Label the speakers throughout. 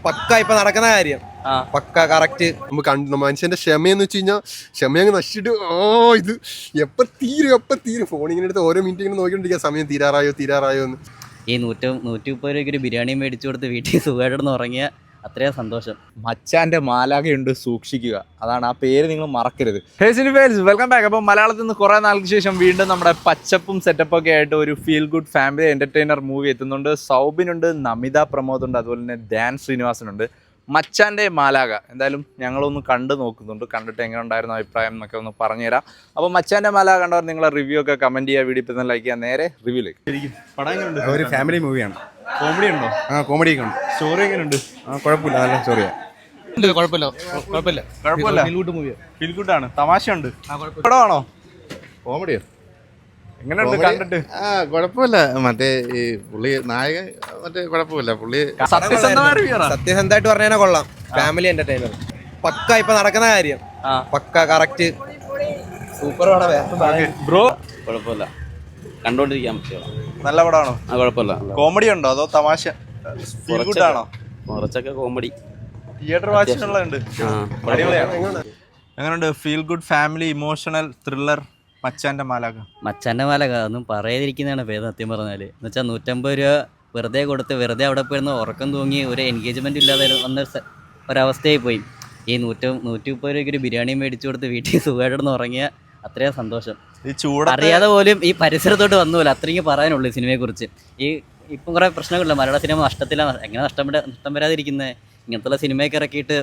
Speaker 1: പക്ക ഇപ്പൊ നടക്കുന്ന കാര്യം പക്ക കറക്റ്റ്. നമുക്ക് കണ്ടു മനുഷ്യന്റെ ക്ഷമയെന്ന് വെച്ച് കഴിഞ്ഞാൽ ക്ഷമയങ്ങ് നശിച്ചിട്ട് ഇത് എപ്പ തീരും ഫോണിങ്ങനെ എടുത്ത് ഓരോ മിനിറ്റ് ഇങ്ങനെ നോക്കിക്കൊണ്ടിരിക്കുക സമയം തീരാറായോ എന്ന്.
Speaker 2: ഈ 130 രൂപയ്ക്ക് ഒരു ബിരിയാണി മേടിച്ചു കൊടുത്ത് വീട്ടിൽ സുഖമായിട്ടൊന്ന് ഉറങ്ങിയ അത്രയും സന്തോഷം.
Speaker 3: മച്ചാന്റെ മാലാഖയുണ്ട്, സൂക്ഷിക്കുക. അതാണ് ആ പേര് നിങ്ങൾ മറക്കരുത്. ഹേ സിനിഫേൽസ്, വെൽക്കം ബാക്ക്. അപ്പോൾ മലയാളത്തിൽ നിന്ന് കുറേ നാൾക്ക് ശേഷം വീണ്ടും നമ്മുടെ പച്ചപ്പും സെറ്റപ്പൊക്കെ ആയിട്ട് ഒരു feel good family entertainer movie എത്തുന്നുണ്ട്. സൗബിനുണ്ട്, നമിത പ്രമോദ് ഉണ്ട്, അതുപോലെ തന്നെ ധ്യാൻ ശ്രീനിവാസനുണ്ട്. മച്ചാന്റെ മാലാഖ എന്തായാലും ഞങ്ങളൊന്ന് കണ്ടു നോക്കുന്നുണ്ട്. കണ്ടിട്ട് എങ്ങനെ ഉണ്ടായിരുന്ന അഭിപ്രായം എന്നൊക്കെ ഒന്ന് പറഞ്ഞുതരാം. അപ്പോൾ മച്ചാന്റെ മാലാഖ കണ്ടവർ നിങ്ങളെ റിവ്യൂ ഒക്കെ കമന്റ് ചെയ്യുക, വീഡിയോ ഇപ്പം ലൈക്ക് ചെയ്യുക. നേരെ റിവ്യൂലേക്ക്. ശരിക്കും പടം എങ്ങനെയുണ്ട്?
Speaker 4: ഒരു ഫാമിലി മൂവിയാണ്.
Speaker 3: കോമഡി ഉണ്ടോ?
Speaker 4: കോമഡി ഒക്കെ ഉണ്ട്.
Speaker 3: സ്റ്റോറി എങ്ങനെയുണ്ട്?
Speaker 4: കുഴപ്പമില്ല, നല്ല സ്റ്റോറിയാണ്.
Speaker 3: കുഴപ്പമില്ല. ഫീൽ ഗുഡ് ആണ്, തമാശ ഉണ്ട്. പടമാണോ?
Speaker 4: കോമഡിയോ?
Speaker 3: എങ്ങനെയുണ്ട് കണ്ടിട്ട്?
Speaker 4: കുഴപ്പമില്ല. മറ്റേ ഈ പുള്ളി നായകൻ കുഴപ്പമില്ല. പുള്ളി
Speaker 1: സത്യസന്ധമായിട്ട് പറഞ്ഞാൽ കൊള്ളാം. ഫാമിലി എന്റർടൈനർ പക്ക ഇപ്പൊ നടക്കുന്ന കാര്യം പക്ക കറക്റ്റ് സൂപ്പർ പടം.
Speaker 3: ബ്രോ
Speaker 2: കുഴപ്പമില്ല, കണ്ടോണ്ടിരിക്കാൻ പറ്റിയോ?
Speaker 3: നല്ല പടമാണോ?
Speaker 2: കുഴപ്പമില്ല.
Speaker 3: കോമഡി ഉണ്ടോ അതോ തമാശ? ഫീൽ ഗുഡ് ആണോ?
Speaker 2: കുറച്ചൊക്കെ കോമഡി.
Speaker 3: തിയേറ്റർ വാച്ചിനുള്ളതുണ്ട്. എങ്ങനെയുണ്ട്? Feel good family emotional thriller മച്ചാന്റെ മാലാഖ.
Speaker 2: മച്ചാന്റെ മാലാഖ ഒന്നും പറയാതിരിക്കുന്നതാണ് പേര് സത്യം പറഞ്ഞാൽ. എന്ന് വെച്ചാൽ 150 രൂപ വെറുതെ കൊടുത്ത് വെറുതെ അവിടെ പോയിരുന്ന ഉറക്കം തൂങ്ങി ഒരു എൻഗേജ്മെന്റ് ഇല്ലാതെ വന്ന ഒരവസ്ഥയായി പോയി. ഈ 130 രൂപയ്ക്ക് ഒരു ബിരിയാണി മേടിച്ചു കൊടുത്ത് വീട്ടിൽ സുഖമായിട്ടൊന്ന് ഉറങ്ങിയ അത്രയും സന്തോഷം.
Speaker 3: ഈ ചൂട്
Speaker 2: അറിയാതെ പോലും ഈ പരിസരത്തോട്ട് വന്നു പോലെ അത്രയ്ക്ക് പറയാനുള്ളൂ ഈ സിനിമയെ കുറിച്ച്. ഈ ഇപ്പം കുറേ പ്രശ്നങ്ങളില്ല, മലയാള സിനിമ നഷ്ടത്തിലാണ്. എങ്ങനെ നഷ്ടം വരാതിരിക്കുന്നത്? ഇങ്ങനത്തുള്ള സിനിമയൊക്കെ ഇറക്കിയിട്ട്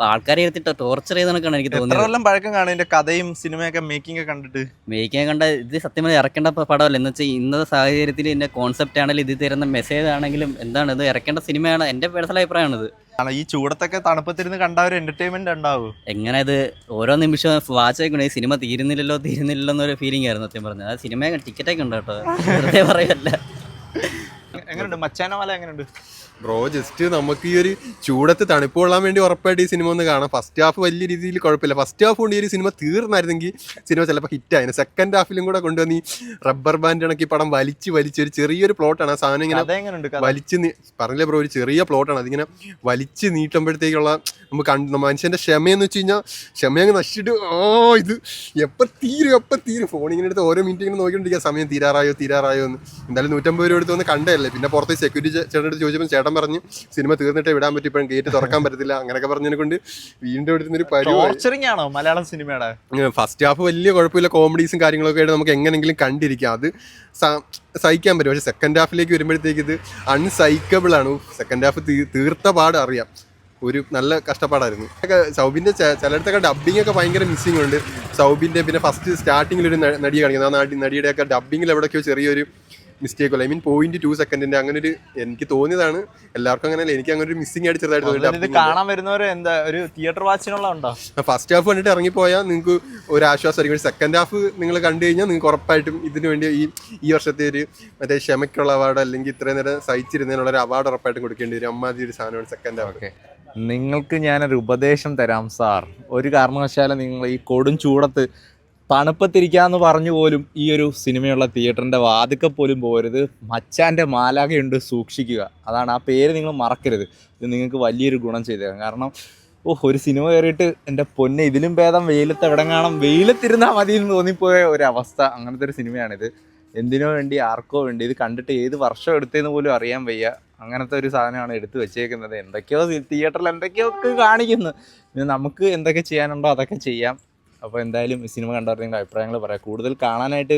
Speaker 2: ആൾക്കാരെ എടുത്തിട്ട് ടോർച്ചർ ചെയ്ത കണക്കാണ് എനിക്ക് തോന്നുന്നത്.
Speaker 3: എത്ര പഴക്കം കാണും ഇതിന്റെ കഥയും സിനിമയൊക്കെ മേക്കിംഗ് കണ്ടിട്ട്?
Speaker 2: മേക്കിംഗ് കണ്ട ഇത് സത്യം പറഞ്ഞാൽ ഇറക്കേണ്ട പടമല്ല. എന്ന് വെച്ചാൽ ഇന്നത്തെ സാഹചര്യത്തിൽ ഇതിന്റെ കോൺസെപ്റ്റ് ആണെങ്കിലും ഇത് തരുന്ന മെസ്സേജ് ആണെങ്കിലും എന്താണ് ഇത് ഇറക്കേണ്ട സിനിമയാണ്. എൻ്റെ പേഴ്സണൽ അഭിപ്രായമാണിത്.
Speaker 3: ഈ ചൂടത്തൊക്കെ തണുപ്പത്തിരുന്ന് കണ്ട ഒരു എന്റർടൈൻമെന്റ് ഉണ്ടാവും.
Speaker 2: എങ്ങനെ ഇത് ഓരോ നിമിഷം വാച്ച് ആയിക്കോട്ടെ ഈ സിനിമ തീരുന്നില്ലല്ലോ എന്നൊരു ഫീലിംഗ് ആയിരുന്നു സത്യം പറഞ്ഞത്. ആ സിനിമ ടിക്കറ്റൊക്കെ ഉണ്ട് കേട്ടോ, വെറുതെ പറയല്ല.
Speaker 3: എങ്ങനെയുണ്ട് മച്ചാന മാല? എങ്ങനെയുണ്ട്
Speaker 1: ബ്രോ? ജസ്റ്റ് നമുക്ക് ഈ ഒരു ചൂടത്ത് തണുപ്പ് കൊള്ളാൻ വേണ്ടി ഉറപ്പായിട്ട് ഈ സിനിമ ഒന്ന് കാണാം. ഫസ്റ്റ് ഹാഫ് വലിയ രീതിയിൽ കുഴപ്പമില്ല. ഫസ്റ്റ് ഹാഫ് കൊണ്ട് ഈ ഒരു സിനിമ തീർന്നായിരുന്നെങ്കിൽ സിനിമ ചിലപ്പോൾ ഹിറ്റായിരുന്നു. സെക്കൻഡ് ഹാഫിലും കൂടെ കൊണ്ടുവന്ന് ഈ റബ്ബർ ബാൻഡ് കണക്കി പടം വലിച്ച് ഒരു ചെറിയൊരു പ്ലോട്ടാണ്. ആ സാധനം ഇങ്ങനെ പറഞ്ഞില്ലേ ബ്രോ, ഒരു ചെറിയ പ്ലോട്ടാണ്. അതിങ്ങനെ വലിച്ച് നീട്ടുമ്പോഴത്തേക്കുള്ള നമുക്ക് കണ്ടു മനുഷ്യന്റെ ക്ഷമയെന്ന് വെച്ച് കഴിഞ്ഞാൽ ക്ഷമയങ്ങ് നശിച്ചിട്ട് ഇത് എപ്പോൾ തീരും ഫോണിങ്ങനെ എടുത്ത് ഓരോ മിനിറ്റ് ഇങ്ങനെ നോക്കിക്കൊണ്ടിരിക്കുക സമയം തീരാറായോ എന്ന്. എന്തായാലും 150 രൂപ എടുത്ത് വന്ന് കണ്ടതല്ലേ. പിന്നെ പുറത്ത് സെക്യൂരിറ്റി ചേട്ടൻ അടുത്ത് ചോദിച്ചപ്പോൾ ചേട്ടൻ പറഞ്ഞ് സിനിമ തീർന്നിട്ടേ വിടാൻ പറ്റും, ഇപ്പോഴും ഗേറ്റ് തുറക്കാൻ പറ്റത്തില്ല അങ്ങനെയൊക്കെ പറഞ്ഞതിനെ കൊണ്ട് വീണ്ടും എടുത്തുന്നൊരു
Speaker 3: പരിപാടി ആണോ മലയാളം സിനിമയുടെ?
Speaker 1: ഫസ്റ്റ് ഹാഫ് വലിയ കുഴപ്പമില്ല, കോമഡീസും കാര്യങ്ങളൊക്കെ ആയിട്ട് നമുക്ക് എങ്ങനെങ്കിലും കണ്ടിരിക്കാം, അത് സഹിക്കാൻ പറ്റും. പക്ഷെ സെക്കൻഡ് ഹാഫിലേക്ക് വരുമ്പോഴത്തേക്ക് ഇത് അൺസൈക്കബിൾ ആണ്. സെക്കൻഡ് ഹാഫ് തീർത്ത പാട് അറിയാം, ഒരു നല്ല കഷ്ടപ്പാടായിരുന്നു. സൗബിൻ്റെ ചിലയിടത്തൊക്കെ ഡബ്ബിംഗ് ഒക്കെ ഭയങ്കര മിസ്സിംഗ് ഉണ്ട് സൗബിൻ്റെ. പിന്നെ ഫസ്റ്റ് സ്റ്റാർട്ടിങ്ങിൽ ഒരു നടിയെ കാണിക്കുന്നത്, ആ നടിയുടെയൊക്കെ ഡബ്ബിങ്ങിൽ എവിടെയൊക്കെയോ ചെറിയൊരു മിസ്റ്റേക്ക് അല്ല. 0.2 സെക്കൻഡിന്റെ അങ്ങനെ ഒരു എനിക്ക് തോന്നിയതാണ്. എല്ലാവർക്കും അങ്ങനെയല്ല, എനിക്ക് അങ്ങനെ ഒരു മിസ്സിംഗ് ആയിട്ട് ചെറുതായിട്ട്
Speaker 3: കാണാൻ വരുന്നവർ എന്താ ഒരു തിയേറ്റർ വാച്ചിനുള്ള ഉണ്ടോ?
Speaker 1: ഫസ്റ്റ് ഹാഫ് കണ്ടിട്ട് ഇറങ്ങിപ്പോയാൽ നിങ്ങൾക്ക് ഒരു ആശ്വാസമായിരിക്കും. സെക്കൻഡ് ഹാഫ് നിങ്ങൾ കണ്ടു കഴിഞ്ഞാൽ നിങ്ങൾക്ക് ഉറപ്പായിട്ടും ഇതിനു വേണ്ടി ഈ വർഷത്തെ ഒരു മറ്റേ ക്ഷമയ്ക്കുള്ള അവാർഡ് അല്ലെങ്കിൽ ഇത്രയും നേരം സഹിച്ചിരുന്നതിനുള്ള ഒരു അവാർഡ് ഉറപ്പായിട്ടും കൊടുക്കേണ്ടി വരും. അമ്മാതിരി ഒരു സാധനമാണ് സെക്കൻഡ് ഹാഫ്.
Speaker 3: നിങ്ങൾക്ക് ഞാനൊരു ഉപദേശം തരാം സാർ. ഒരു കാരണവശാലും നിങ്ങൾ ഈ കൊടും ചൂടത്ത് തണുപ്പത്തിരിക്കാന്ന് പറഞ്ഞു പോലും ഈ ഒരു സിനിമയുള്ള തിയേറ്ററിൻ്റെ വാതിക്കൽ പോലും പോരുത്. മച്ചാൻ്റെ മാലാഖയുണ്ട്, സൂക്ഷിക്കുക. അതാണ് ആ പേര് നിങ്ങൾ മറക്കരുത്. ഇത് നിങ്ങൾക്ക് വലിയൊരു ഗുണം ചെയ്തേക്കാം. കാരണം ഒരു സിനിമ കയറിയിട്ട് എൻ്റെ പൊന്നെ ഇതിലും ഭേദം വെയിലത്ത് എവിടെ കാണാം, വെയിലത്തിരുന്നാൽ മതി എന്ന് തോന്നിപ്പോയ ഒരവസ്ഥ. അങ്ങനത്തെ ഒരു സിനിമയാണിത്. എന്തിനോ വേണ്ടി ആർക്കോ വേണ്ടി. ഇത് കണ്ടിട്ട് ഏത് വർഷം എടുത്തതെന്ന് പോലും അറിയാൻ വയ്യ. അങ്ങനത്തെ ഒരു സാധനമാണ് എടുത്ത് വെച്ചേക്കുന്നത്. എന്തൊക്കെയോ തിയേറ്ററിൽ എന്തൊക്കെയൊക്കെ കാണിക്കുന്നു. നമുക്ക് എന്തൊക്കെ ചെയ്യാനുണ്ടോ അതൊക്കെ ചെയ്യാം. അപ്പോൾ എന്തായാലും ഈ സിനിമ കണ്ടവർ നിങ്ങളുടെ അഭിപ്രായങ്ങൾ പറയാം. കൂടുതൽ കാണാനായിട്ട്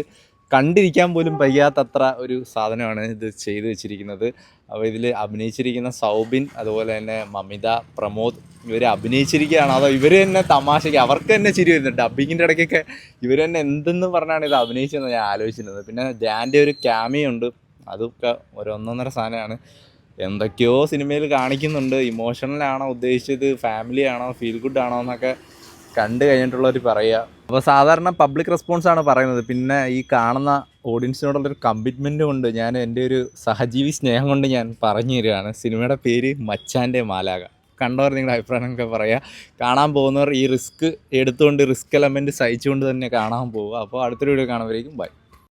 Speaker 3: കണ്ടിരിക്കാൻ പോലും വയ്യാത്തത്ര ഒരു സാധനമാണ് ഇത് ചെയ്തു വെച്ചിരിക്കുന്നത്. അപ്പോൾ ഇതിൽ അഭിനയിച്ചിരിക്കുന്ന സൗബിൻ, അതുപോലെ തന്നെ മമിത പ്രമോദ്, ഇവർ അഭിനയിച്ചിരിക്കുകയാണ്. അതോ ഇവർ തന്നെ തമാശയ്ക്ക് അവർക്ക് തന്നെ ചിരി വരുന്നുണ്ട്. ഡബ്ബിങ്ങിൻ്റെ ഇടയ്ക്കൊക്കെ ഇവർ തന്നെ എന്തെന്ന് പറഞ്ഞാണ് ഇത് അഭിനയിച്ചതെന്ന് ഞാൻ ആലോചിച്ചിരുന്നത്. പിന്നെ ധ്യാൻ്റെ ഒരു ക്യാമിയുണ്ട്, അതൊക്കെ ഒരു ഒന്നൊന്നര സാധനമാണ്. എന്തൊക്കെയോ സിനിമയിൽ കാണിക്കുന്നുണ്ട്. ഇമോഷണലാണോ ഉദ്ദേശിച്ചത്, ഫാമിലി ആണോ, ഫീൽ ഗുഡ് ആണോ എന്നൊക്കെ കണ്ടു കഴിഞ്ഞിട്ടുള്ളവർ പറയുക. അപ്പോൾ സാധാരണ പബ്ലിക് റെസ്പോൺസാണ് പറയുന്നത്. പിന്നെ ഈ കാണുന്ന ഓഡിയൻസിനോടുള്ളൊരു കമ്മിറ്റ്മെൻറ്റ് കൊണ്ട് ഞാൻ എൻ്റെ ഒരു സഹജീവി സ്നേഹം കൊണ്ട് ഞാൻ പറഞ്ഞു തരികയാണ്. സിനിമയുടെ പേര് മച്ചാൻ്റെ മാലാഖ. കണ്ടവർ നിങ്ങളുടെ അഭിപ്രായമൊക്കെ പറയുക. കാണാൻ പോകുന്നവർ ഈ റിസ്ക് എടുത്തുകൊണ്ട് റിസ്ക് എലമെൻറ്റ് സഹിച്ചുകൊണ്ട് തന്നെ കാണാൻ പോവുക. അപ്പോൾ അടുത്തൊരു വീഡിയോ കാണുമ്പോഴേക്കും ബൈ.